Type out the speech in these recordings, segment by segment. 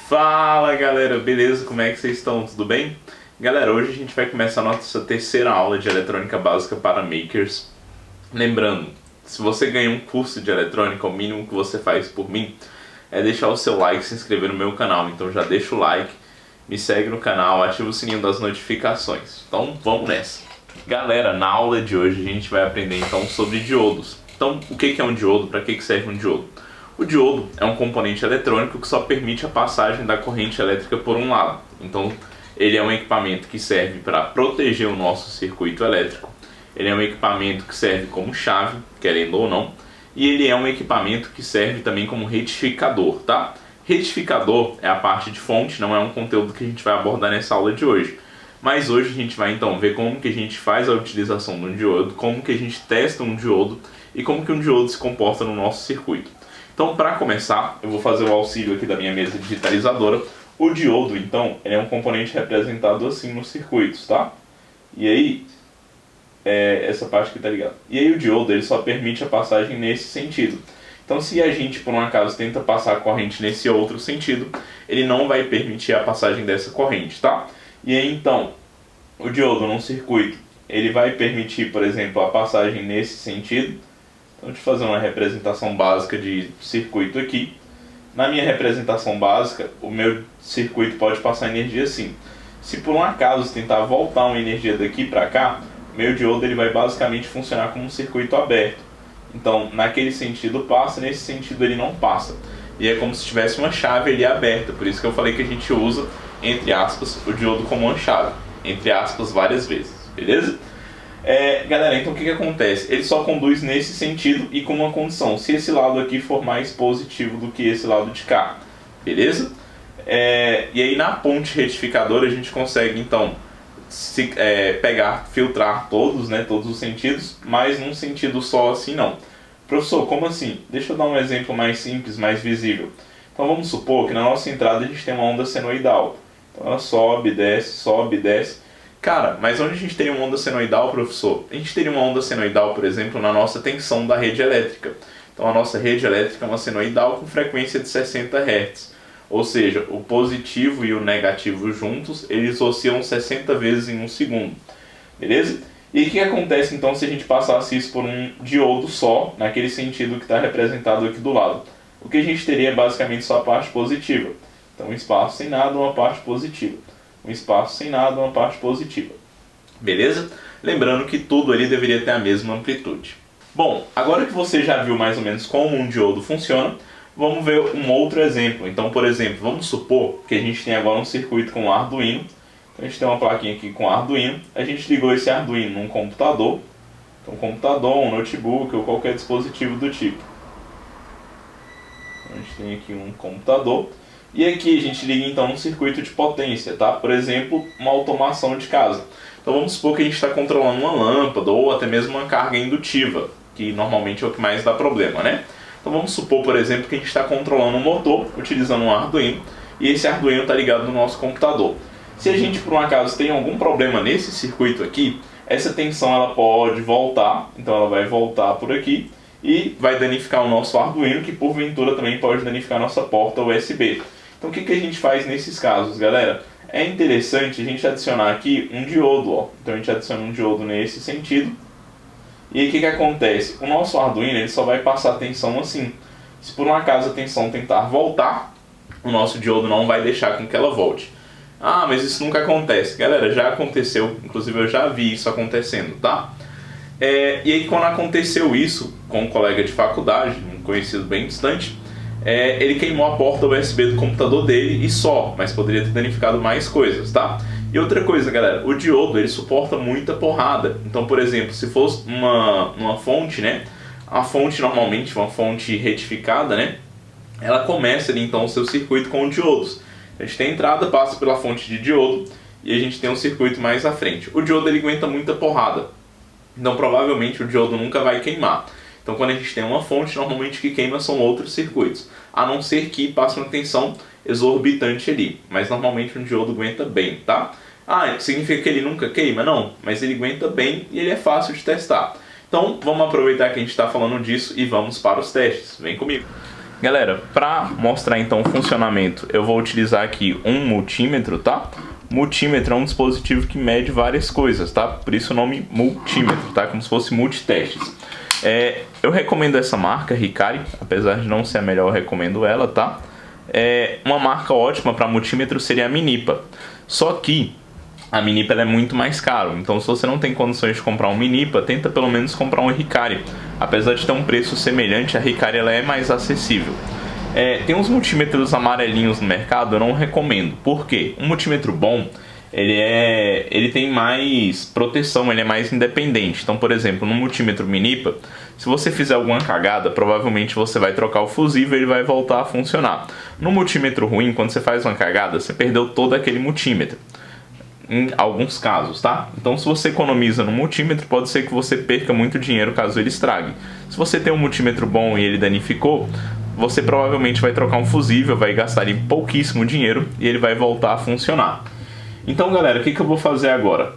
Fala galera, beleza? Como é que vocês estão? Tudo bem? Galera, hoje a gente vai começar a nossa terceira aula de eletrônica básica para makers. Lembrando, se você ganha um curso de eletrônica, o mínimo que você faz por mim é deixar o seu like e se inscrever no meu canal. Então já deixa o like, me segue no canal, ativa o sininho das notificações. Então vamos nessa. Galera, na aula de hoje a gente vai aprender então sobre diodos. Então, o que é um diodo? Para que serve um diodo? O diodo é um componente eletrônico que só permite a passagem da corrente elétrica por um lado. Então, ele é um equipamento que serve para proteger o nosso circuito elétrico. Ele é um equipamento que serve como chave, querendo ou não. E ele é um equipamento que serve também como retificador, tá? Retificador é a parte de fonte, não é um conteúdo que a gente vai abordar nessa aula de hoje. Mas hoje a gente vai então ver como que a gente faz a utilização de um diodo, como que a gente testa um diodo e como que um diodo se comporta no nosso circuito. Então, para começar, eu vou fazer o auxílio aqui da minha mesa digitalizadora. O diodo, então, ele é um componente representado assim nos circuitos, tá? E aí, essa parte aqui tá ligada. E aí o diodo, ele só permite a passagem nesse sentido. Então, se a gente, por um acaso, tenta passar a corrente nesse outro sentido, ele não vai permitir a passagem dessa corrente, tá? E aí, então, o diodo num circuito, ele vai permitir, por exemplo, a passagem nesse sentido. Então, deixa eu fazer uma representação básica de circuito aqui. Na minha representação básica, o meu circuito pode passar energia assim. Se por um acaso tentar voltar uma energia daqui para cá, o meu diodo ele vai basicamente funcionar como um circuito aberto. Então, naquele sentido passa, nesse sentido ele não passa. E é como se tivesse uma chave ali aberta. Por isso que eu falei que a gente usa, entre aspas, o diodo como uma chave. Entre aspas, várias vezes. Beleza? Galera, então o que acontece? Ele só conduz nesse sentido e com uma condição: se esse lado aqui for mais positivo do que esse lado de cá, beleza? E aí na ponte retificadora a gente consegue então filtrar todos, né, todos os sentidos, mas num sentido só assim não. Professor, como assim? Deixa eu dar um exemplo mais simples, mais visível. Então vamos supor que na nossa entrada a gente tem uma onda senoidal. Então ela sobe, desce. Cara, mas onde a gente teria uma onda senoidal, professor? A gente teria uma onda senoidal, por exemplo, na nossa tensão da rede elétrica. Então a nossa rede elétrica é uma senoidal com frequência de 60 Hz. Ou seja, o positivo e o negativo juntos, eles oscilam 60 vezes em um segundo. Beleza? E o que acontece então se a gente passasse isso por um diodo só, naquele sentido que está representado aqui do lado? O que a gente teria é basicamente só a parte positiva. Então um espaço sem nada, uma parte positiva. Um espaço sem nada, uma parte positiva. Beleza? Lembrando que tudo ali deveria ter a mesma amplitude. Bom, agora que você já viu mais ou menos como um diodo funciona, vamos ver um outro exemplo. Então, por exemplo, vamos supor que a gente tem agora um circuito com Arduino. Então, a gente tem uma plaquinha aqui com Arduino. A gente ligou esse Arduino num computador. Então, um computador, um notebook ou qualquer dispositivo do tipo. Então, a gente tem aqui um computador. E aqui a gente liga então um circuito de potência, tá? Por exemplo, uma automação de casa. Então vamos supor que a gente está controlando uma lâmpada ou até mesmo uma carga indutiva, que normalmente é o que mais dá problema, né? Então vamos supor, por exemplo, que a gente está controlando um motor utilizando um Arduino e esse Arduino está ligado no nosso computador. Se a gente por um acaso tem algum problema nesse circuito aqui, essa tensão ela pode voltar, então ela vai voltar por aqui e vai danificar o nosso Arduino, que porventura também pode danificar a nossa porta USB. Então o que a gente faz nesses casos, galera? É interessante a gente adicionar aqui um diodo, ó. Então a gente adiciona um diodo nesse sentido. E aí o que acontece? O nosso Arduino ele só vai passar a tensão assim. Se por um acaso a tensão tentar voltar, o nosso diodo não vai deixar com que ela volte. Ah, mas isso nunca acontece. Galera, já aconteceu, inclusive eu já vi isso acontecendo, tá? E aí quando aconteceu isso com um colega de faculdade, um conhecido bem distante, ele queimou a porta USB do computador dele e só, mas poderia ter danificado mais coisas, tá? E outra coisa, galera, o diodo ele suporta muita porrada. Então, por exemplo, se fosse uma fonte, né? A fonte normalmente, uma fonte retificada, né? Ela começa ali então o seu circuito com diodos. A gente tem a entrada, passa pela fonte de diodo e a gente tem um circuito mais à frente. O diodo ele aguenta muita porrada, então provavelmente o diodo nunca vai queimar. Então quando a gente tem uma fonte, normalmente o que queima são outros circuitos, a não ser que passe uma tensão exorbitante ali, mas normalmente um diodo aguenta bem, tá? Ah, significa que ele nunca queima? Não, mas ele aguenta bem e ele é fácil de testar. Então vamos aproveitar que a gente está falando disso e vamos para os testes, vem comigo. Galera, para mostrar então o funcionamento, eu vou utilizar aqui um multímetro, tá? Multímetro é um dispositivo que mede várias coisas, tá? Por isso o nome multímetro, tá? Como se fosse multitestes. Eu recomendo essa marca, Hikari, apesar de não ser a melhor, eu recomendo ela, tá? Uma marca ótima para multímetro seria a Minipa. Só que a Minipa ela é muito mais caro, então se você não tem condições de comprar um Minipa, tenta pelo menos comprar um Hikari. Apesar de ter um preço semelhante, a Hikari ela é mais acessível. Tem uns multímetros amarelinhos no mercado, eu não recomendo. Por quê? Um multímetro bom, ele tem mais proteção, ele é mais independente. Então, por exemplo, no multímetro Minipa, se você fizer alguma cagada, provavelmente você vai trocar o fusível e ele vai voltar a funcionar. No multímetro ruim, quando você faz uma cagada, você perdeu todo aquele multímetro. Em alguns casos, tá? Então, se você economiza no multímetro, pode ser que você perca muito dinheiro caso ele estrague. Se você tem um multímetro bom e ele danificou, você provavelmente vai trocar um fusível, vai gastar ali pouquíssimo dinheiro e ele vai voltar a funcionar. Então, galera, o que eu vou fazer agora?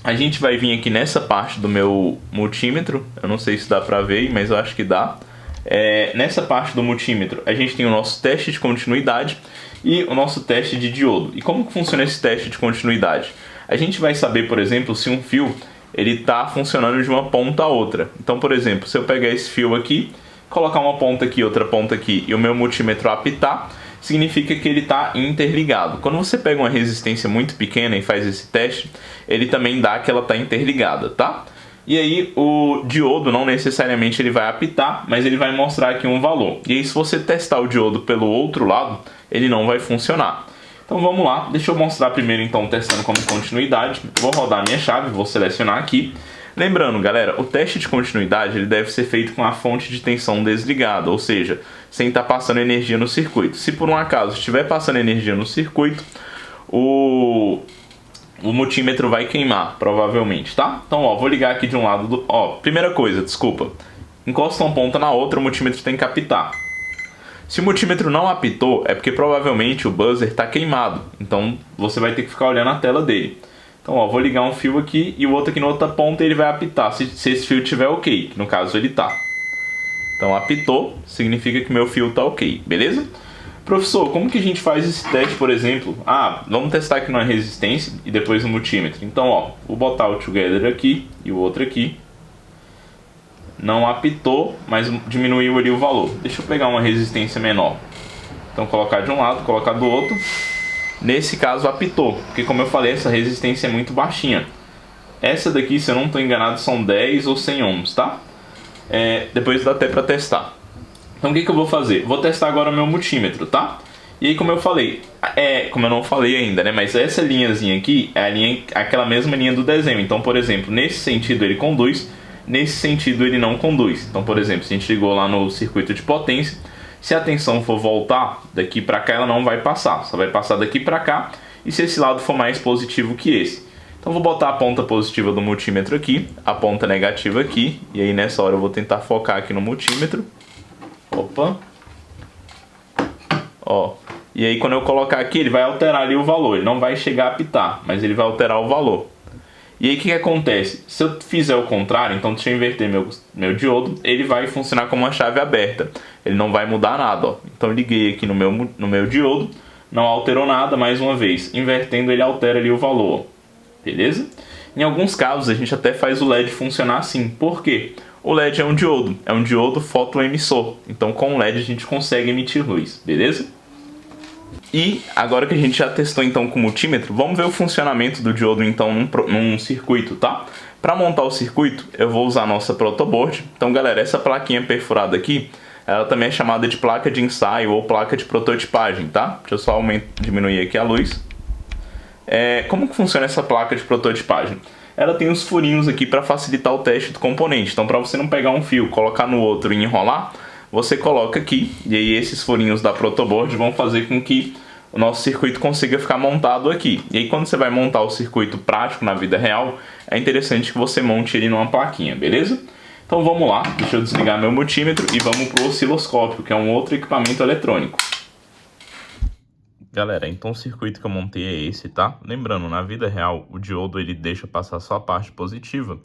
A gente vai vir aqui nessa parte do meu multímetro, eu não sei se dá pra ver, mas eu acho que dá. Nessa parte do multímetro, a gente tem o nosso teste de continuidade e o nosso teste de diodo. E como que funciona esse teste de continuidade? A gente vai saber, por exemplo, se um fio ele está funcionando de uma ponta a outra. Então, por exemplo, se eu pegar esse fio aqui, colocar uma ponta aqui, outra ponta aqui e o meu multímetro apitar, significa que ele está interligado. Quando você pega uma resistência muito pequena e faz esse teste, ele também dá que ela está interligada, tá? E aí o diodo não necessariamente ele vai apitar, mas ele vai mostrar aqui um valor. E aí se você testar o diodo pelo outro lado, ele não vai funcionar. Então vamos lá, deixa eu mostrar primeiro então testando como continuidade. Vou rodar minha chave, vou selecionar aqui. Lembrando, galera, o teste de continuidade ele deve ser feito com a fonte de tensão desligada, ou seja, sem estar passando energia no circuito. Se por um acaso estiver passando energia no circuito, o multímetro vai queimar, provavelmente, tá? Então, ó, vou ligar aqui de um lado do... Ó, primeira coisa, desculpa. Encosta uma ponta na outra, o multímetro tem que apitar. Se o multímetro não apitou, é porque provavelmente o buzzer está queimado. Então, você vai ter que ficar olhando a tela dele. Então, ó, vou ligar um fio aqui e o outro aqui na outra ponta ele vai apitar, se esse fio estiver ok, que no caso ele tá. Então, apitou, significa que meu fio tá ok, beleza? Professor, como que a gente faz esse teste, por exemplo? Vamos testar aqui na resistência e depois no multímetro. Então, ó, vou botar o together aqui e o outro aqui. Não apitou, mas diminuiu ali o valor. Deixa eu pegar uma resistência menor. Então, colocar de um lado, colocar do outro. Nesse caso, apitou, porque como eu falei, essa resistência é muito baixinha. Essa daqui, se eu não estou enganado, são 10 ou 100 ohms, tá? Depois dá até para testar. Então o que eu vou fazer? Vou testar agora o meu multímetro, tá? E aí como eu falei, como eu não falei ainda, né? Mas essa linhazinha aqui é aquela mesma linha do desenho. Então, por exemplo, nesse sentido ele conduz, nesse sentido ele não conduz. Então, por exemplo, se a gente ligou lá no circuito de potência, se a tensão for voltar daqui para cá, ela não vai passar, só vai passar daqui para cá. E se esse lado for mais positivo que esse. Então vou botar a ponta positiva do multímetro aqui, a ponta negativa aqui, e aí nessa hora eu vou tentar focar aqui no multímetro. Opa. Ó. E aí quando eu colocar aqui, ele vai alterar ali o valor. Ele não vai chegar a apitar, mas ele vai alterar o valor. E aí o que acontece? Se eu fizer o contrário, então deixa eu inverter meu diodo, ele vai funcionar como uma chave aberta. Ele não vai mudar nada, ó. Então eu liguei aqui no meu diodo, não alterou nada, mais uma vez. Invertendo ele altera ali o valor, beleza? Em alguns casos a gente até faz o LED funcionar assim. Por quê? O LED é um diodo fotoemissor. Então com o LED a gente consegue emitir luz, beleza? E agora que a gente já testou então com o multímetro, vamos ver o funcionamento do diodo então num circuito, tá? Para montar o circuito, eu vou usar a nossa protoboard. Então galera, essa plaquinha perfurada aqui, ela também é chamada de placa de ensaio ou placa de prototipagem, tá? Deixa eu só diminuir aqui a luz. Como que funciona essa placa de prototipagem? Ela tem os furinhos aqui para facilitar o teste do componente. Então, para você não pegar um fio, colocar no outro e enrolar, você coloca aqui. E aí esses furinhos da protoboard vão fazer com que o nosso circuito consiga ficar montado aqui. E aí quando você vai montar o circuito prático na vida real, é interessante que você monte ele numa plaquinha, beleza? Então vamos lá, deixa eu desligar meu multímetro e vamos para o osciloscópio, que é um outro equipamento eletrônico. Galera, então o circuito que eu montei é esse, tá? Lembrando, na vida real, o diodo ele deixa passar só a parte positiva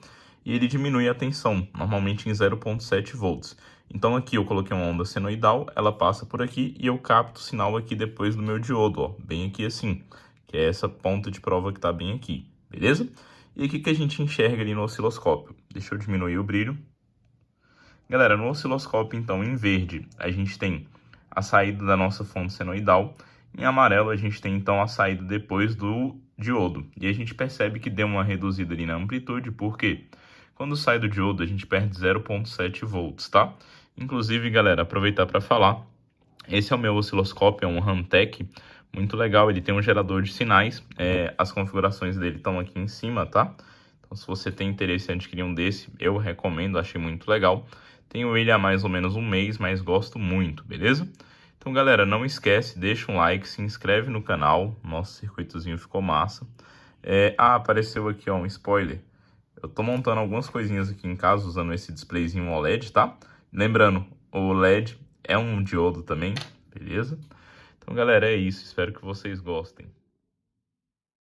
e ele diminui a tensão, normalmente em 0,7 volts. Então aqui eu coloquei uma onda senoidal, ela passa por aqui e eu capto o sinal aqui depois do meu diodo, ó, bem aqui assim, que é essa ponta de prova que tá bem aqui, beleza? E aqui que a gente enxerga ali no osciloscópio. Deixa eu diminuir o brilho. Galera, no osciloscópio, então, em verde, a gente tem a saída da nossa fonte senoidal. Em amarelo, a gente tem, então, a saída depois do diodo. E a gente percebe que deu uma reduzida ali na amplitude, porque quando sai do diodo, a gente perde 0,7 volts, tá? Inclusive, galera, aproveitar para falar, esse é o meu osciloscópio, é um Hantek, muito legal, ele tem um gerador de sinais, as configurações dele estão aqui em cima, tá? Então, se você tem interesse em adquirir um desse, eu recomendo, achei muito legal. Tenho ele há mais ou menos um mês, mas gosto muito, beleza? Então, galera, não esquece, deixa um like, se inscreve no canal, nosso circuitozinho ficou massa. Apareceu aqui, ó, um spoiler. Eu tô montando algumas coisinhas aqui em casa usando esse displayzinho OLED, tá? Lembrando, o LED é um diodo também, beleza? Então, galera, é isso. Espero que vocês gostem.